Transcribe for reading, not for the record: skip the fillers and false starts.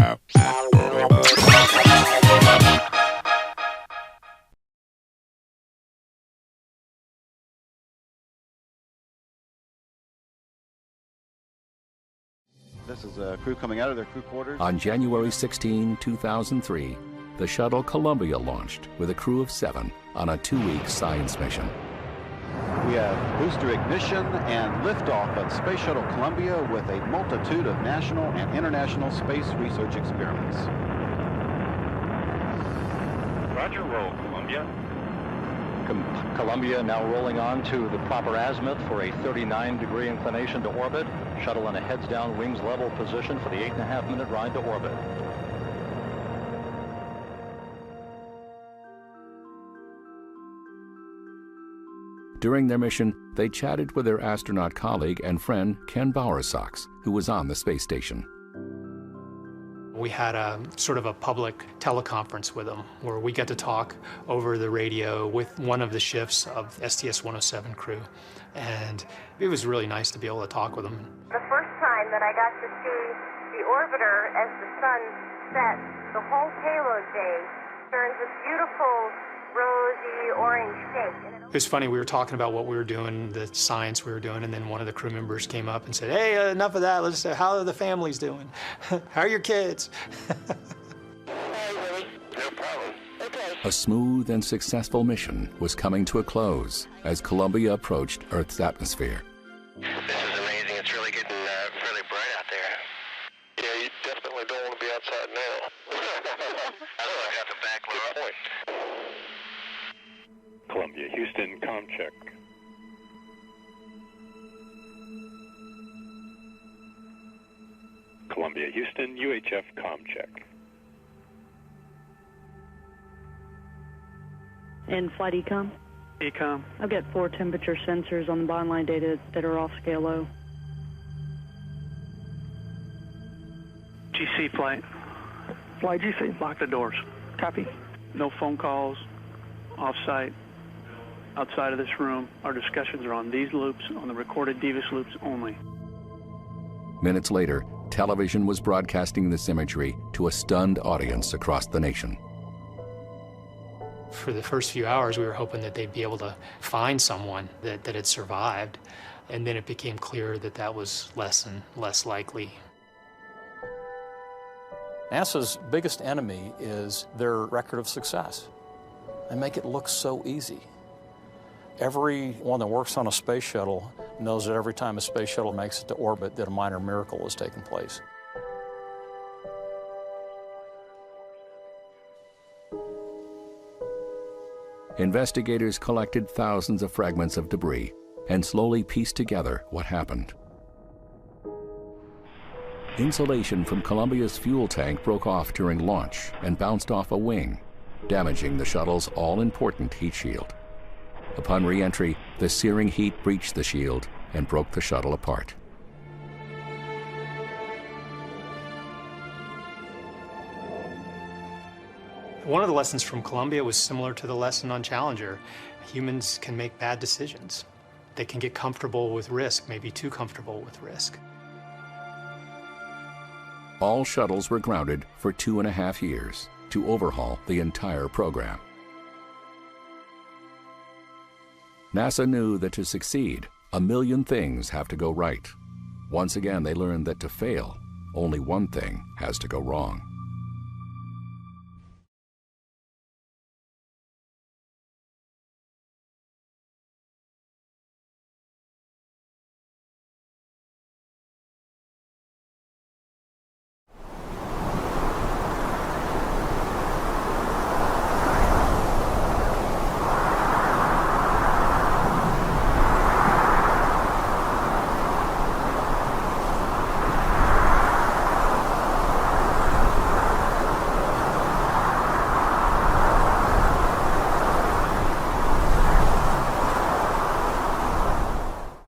This is a crew coming out of their crew quarters. On January 16, 2003, the Shuttle Columbia launched with a crew of 7 on a 2-week science mission. We have booster ignition and liftoff of Space Shuttle Columbia with a multitude of national and international space research experiments. Roger, roll, Columbia. Columbia now rolling on to the proper azimuth for a 39-degree inclination to orbit. Shuttle in a heads-down, wings level position for the 8.5-minute ride to orbit. During their mission, they chatted with their astronaut colleague and friend Ken Bowersox, who was on the space station. We had a sort of a public teleconference with them where we got to talk over the radio with one of the shifts of STS-107 crew. And it was really nice to be able to talk with them. The first time that I got to see the orbiter as the sun sets, the whole payload day turns this beautiful rosy orange shape. It was funny, we were talking about what we were doing, the science we were doing, and then one of the crew members came up and said, hey, enough of that, let's how are the families doing? How are your kids? A smooth and successful mission was coming to a close as Columbia approached Earth's atmosphere. This is amazing. It's really getting really bright out there. Yeah, you definitely don't want to be outside now. I don't have to backload point. Columbia, Houston, comm check. Columbia, Houston, UHF comm check. In flight ecom? Ecom. I've got 4 temperature sensors on the bottom line data that are off scale low. GC flight. Flight GC. Lock the doors. Copy. No phone calls, off-site, outside of this room. Our discussions are on these loops, on the recorded Davis loops only. Minutes later, television was broadcasting this imagery to a stunned audience across the nation. For the first few hours, we were hoping that they'd be able to find someone that had survived. And then it became clear that that was less and less likely. NASA's biggest enemy is their record of success. They make it look so easy. Everyone that works on a space shuttle knows that every time a space shuttle makes it to orbit that a minor miracle has taken place. Investigators collected thousands of fragments of debris and slowly pieced together what happened. Insulation from Columbia's fuel tank broke off during launch and bounced off a wing, damaging the shuttle's all-important heat shield. Upon re-entry, the searing heat breached the shield and broke the shuttle apart. One of the lessons from Columbia was similar to the lesson on Challenger. Humans can make bad decisions. They can get comfortable with risk, maybe too comfortable with risk. All shuttles were grounded for 2.5 years to overhaul the entire program. NASA knew that to succeed, 1 million things have to go right. Once again, they learned that to fail, only one thing has to go wrong.